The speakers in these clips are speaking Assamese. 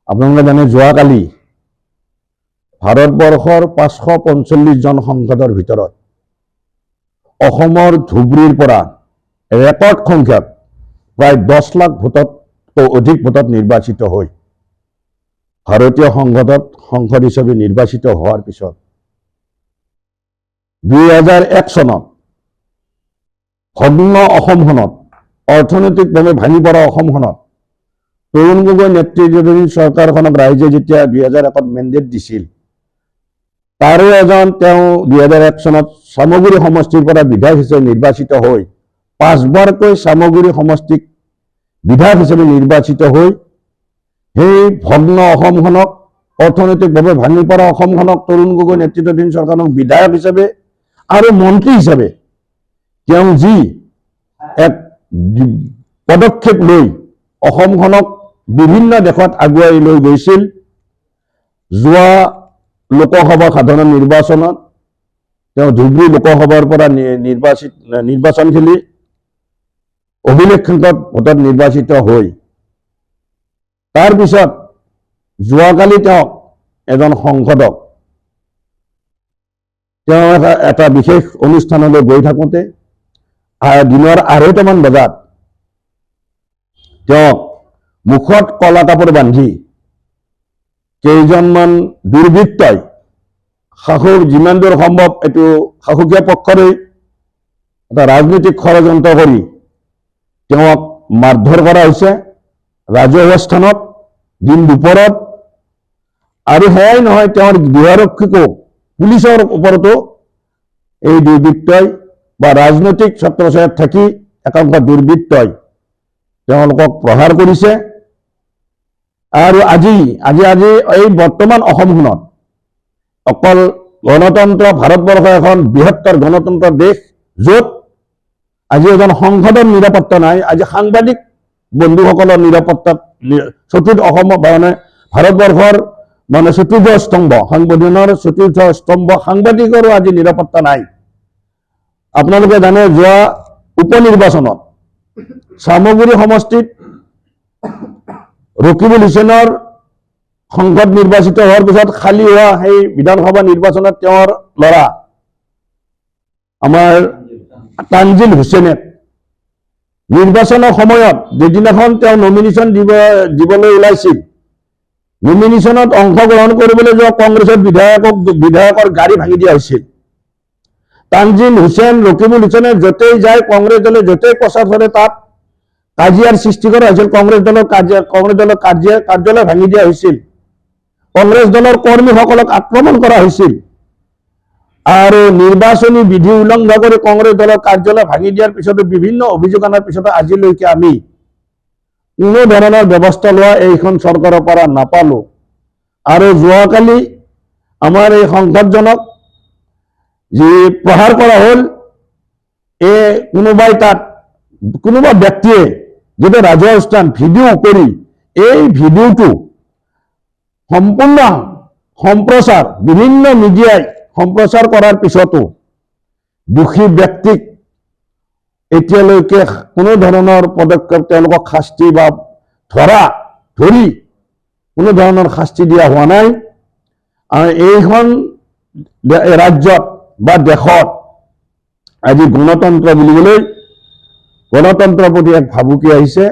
আপোনালোকে জানে যোৱাকালি ভাৰতবৰ্ষৰ 545 জন সাংসদৰ ভিতৰত অসমৰ ধুবুৰীৰ পৰা ৰেকৰ্ড সংখ্যক প্ৰায় 10 লাখ ভোটতকৈ অধিক ভোটত নিৰ্বাচিত হৈ ভাৰতীয় সংসদ হিচাপে নিৰ্বাচিত হোৱাৰ পিছত 2001 চনত ভগ্ন অসমখনত অৰ্থনৈতিকভাৱে ভাঙি পৰা অসমখনত তৰুণ গগৈ নেতৃত্বাধীন চৰকাৰখনক ৰাইজে যেতিয়া 2001ত মেণ্ডেট দিছিল তাৰে এজন তেওঁ 2001 চনত চামগুৰি সমষ্টিৰ পৰা বিধায়ক হিচাপে নিৰ্বাচিত হৈ 5বাৰকৈ চামগুৰি সমষ্টিক বিধায়ক হিচাপে নিৰ্বাচিত হৈ সেই ভগ্ন অসমখনক অৰ্থনৈতিকভাৱে ভাঙি পৰা অসমখনক তৰুণ গগৈ নেতৃত্বাধীন চৰকাৰক বিধায়ক হিচাপে আৰু মন্ত্ৰী হিচাপে তেওঁ যি এক পদক্ষেপ লৈ অসমখনক বিভিন্ন দেশত আগুৱাই লৈ গৈছিল যোৱা লোকসভা সাধাৰণ নিৰ্বাচনত তেওঁ ধুবুৰী লোকসভাৰ পৰা নিৰ্বাচন খেলি অভিলেখ সংখ্যক ভোটত নিৰ্বাচিত হৈ তাৰ পিছত যোৱাকালি তেওঁক এজন সংসদক তেওঁ এটা বিশেষ অনুষ্ঠানলৈ গৈ থাকোঁতে দিনৰ 2:30মান বজাত তেওঁক মুখত কলা কাপোৰ বান্ধি কেইজনমান দুৰ্বৃত্তই যিমান দূৰ সম্ভৱ এইটো শাসকীয় পক্ষৰে এটা ৰাজনৈতিক ষড়যন্ত্ৰ কৰি তেওঁক মাৰধৰ কৰা হৈছে ৰাজহুৱা স্থানত দিন দুপৰত আৰু সেয়াই নহয় তেওঁৰ গৃহৰক্ষীকো পুলিচৰ ওপৰতো এই দুৰ্বৃত্তই বা ৰাজনৈতিক ছত্ৰছায়াত থাকি একাংশ দুৰ্বৃত্তই তেওঁলোকক প্ৰহাৰ কৰিছে আৰু আজি এই বৰ্তমান অসমখনত অকল গণতন্ত্ৰ ভাৰতবৰ্ষ এখন বৃহত্তৰ গণতন্ত্ৰ দেশ য'ত আজি এজন সংসদৰ নিৰাপত্তা নাই আজি সাংবাদিক বন্ধুসকলৰ নিৰাপত্তাত চতুৰ্থ অসম মানে ভাৰতবৰ্ষৰ মানে চতুৰ্থ স্তম্ভ সংবিধানৰ চতুৰ্থ স্তম্ভ সাংবাদিকৰো আজি নিৰাপত্তা নাই আপোনালোকে জানে যোৱা উপনিৰ্বাচনত চামগুৰি সমষ্টিত ৰকিবুল হুছেইনৰ সংসদ নিৰ্বাচিত হোৱাৰ পিছত খালী হোৱা সেই বিধানসভা নিৰ্বাচনত তেওঁৰ ল'ৰা আমাৰ তানজিল হুছেইনে নিৰ্বাচনৰ সময়ত যেদিনাখন তেওঁ নমিনেশ্যন দিবলৈ ওলাইছিল নমিনেশ্যনত অংশগ্ৰহণ কৰিবলৈ যোৱা কংগ্ৰেছৰ বিধায়কৰ গাড়ী ভাঙি দিয়া হৈছিল তানজিল হুছেইন ৰকিবুল হুছেইনে য'তেই যায় কংগ্ৰেছ দলে য'তেই প্ৰচাৰ কৰে তাত কাজিয়াৰ সৃষ্টি কৰা হৈছিল কংগ্ৰেছ দলৰ কাৰ্যালয় ভাঙি দিয়া হৈছিল কংগ্ৰেছ দলৰ কৰ্মীসকলক আক্ৰমণ কৰা হৈছিল আৰু নিৰ্বাচনী বিধি উলংঘা কৰি কংগ্ৰেছ দলৰ কাৰ্যালয় ভাঙি দিয়াৰ পিছতো বিভিন্ন অভিযোগ অনাৰ পিছতো আজিলৈকে আমি কোনো ধৰণৰ ব্যৱস্থা লোৱা এইখন চৰকাৰৰ পৰা নাপালো আৰু যোৱাকালি আমাৰ এই সংসদজনক যি প্ৰহাৰ কৰা হ'ল কোনোবা ব্যক্তিয়ে যেটা ৰাজহুৱা স্থান ভিডিঅ' কৰি এই ভিডিঅ'টো সম্পূৰ্ণ সম্প্ৰচাৰ বিভিন্ন মিডিয়াই সম্প্ৰচাৰ কৰাৰ পিছতো দোষী ব্যক্তিক এতিয়ালৈকে কোনো ধৰণৰ পদক্ষেপ তেওঁলোকক শাস্তি বা ধৰি কোনো ধৰণৰ শাস্তি দিয়া হোৱা নাই আৰু এইখন ৰাজ্যত বা দেশত আজি গণতন্ত্ৰৰ প্ৰতি এক ভাবুকি আহিছে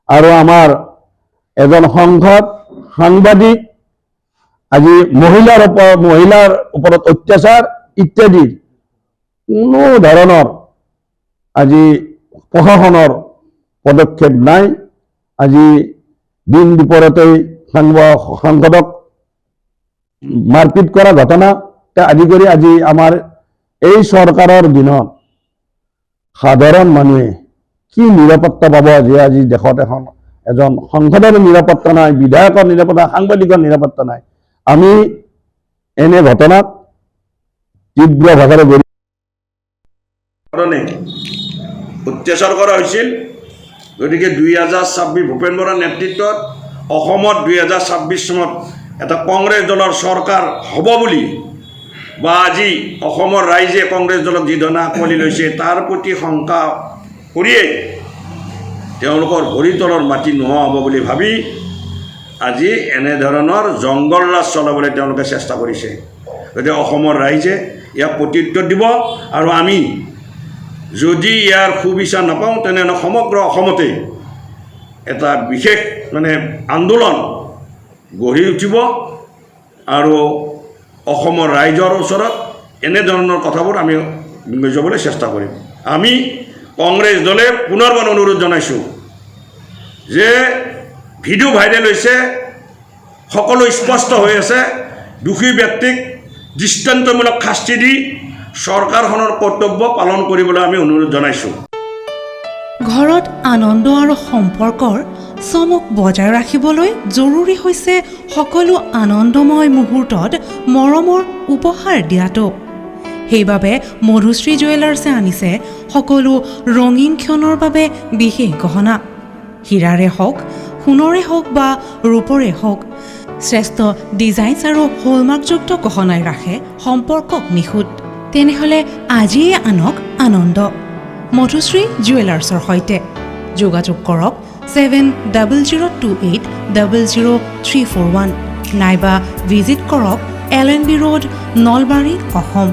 আৰু আমাৰ এজন সাংবাদিক আজি মহিলাৰ ওপৰত অত্যাচাৰ ইত্যাদি কোনো ধৰণৰ আজি প্ৰশাসনৰ পদক্ষেপ নাই আজি দিন দুপৰতেই সাংসদক মাৰপিট কৰা ঘটনা আদি কৰি আজি আমাৰ এই চৰকাৰৰ দিনত সাধাৰণ মানুহে কি নিৰাপত্তা পাব যে আজি দেশত এজন সংসদৰ নিৰাপত্তা নাই বিধায়কৰ নিৰাপত্তা সাংবাদিকৰ নিৰাপত্তা নাই আমি এনে ঘটনাক তীব্ৰ ভাষাৰে অত্যাচাৰ কৰা হৈছিল গতিকে 2026 ভূপেন বৰাৰ নেতৃত্বত অসমত 2026 চনত এটা কংগ্ৰেছ দলৰ চৰকাৰ হ'ব বুলি বা আজি অসমৰ ৰাইজে কংগ্ৰেছ দলক যি ধৰণে আঁকোৱালি লৈছে তাৰ প্ৰতি শংকা কৰিয়ে তেওঁলোকৰ ভৰিতলৰ মাটি নোহোৱা হ'ব বুলি ভাবি আজি এনেধৰণৰ জংগল ৰাজ চলাবলৈ তেওঁলোকে চেষ্টা কৰিছে গতিকে অসমৰ ৰাইজে ইয়াক প্ৰত্যুত্তৰ দিব আৰু আমি যদি ইয়াৰ সুবিচাৰ নাপাওঁ তেনেহ'লে সমগ্ৰ অসমতে এটা বিশেষ আন্দোলন গঢ়ি উঠিব আৰু অসমৰ ৰাইজৰ ওচৰত এনেধৰণৰ কথাবোৰ আমি বুজাবলৈ চেষ্টা কৰিম আমি কংগ্ৰেছ দলে পুনৰবাৰ অনুৰোধ জনাইছোঁ যে ভিডিঅ' ভাইৰেল হৈছে সকলো স্পষ্ট হৈ আছে দোষী ব্যক্তিক দৃষ্টান্তমূলক শাস্তি দি চৰকাৰখনৰ কৰ্তব্য পালন কৰিবলৈ আমি অনুৰোধ জনাইছোঁ ঘৰত আনন্দ আৰু সম্পৰ্কৰ চমক বজাই ৰাখিবলৈ জৰুৰী হৈছে সকলো আনন্দময় মুহূৰ্তত মৰমৰ উপহাৰ দিয়াটো সেইবাবে মধুশ্ৰী জুৱেলাৰ্ছে আনিছে সকলো ৰঙীন ক্ষণৰ বাবে বিশেষ গহনা হীৰাৰে হওক সোণৰে হওক বা ৰূপৰে হওক শ্ৰেষ্ঠ ডিজাইনছ আৰু হলমাৰ্কযুক্ত গহনাই ৰাখে সম্পৰ্কক নিখুঁত তেনেহ'লে আজিয়ে আনক আনন্দ মধুশ্ৰী জুৱেলাৰ্ছৰ সৈতে যোগাযোগ কৰক 7002800341 নাইবা ভিজিট কৰক LNB ৰোড নলবাৰী অসম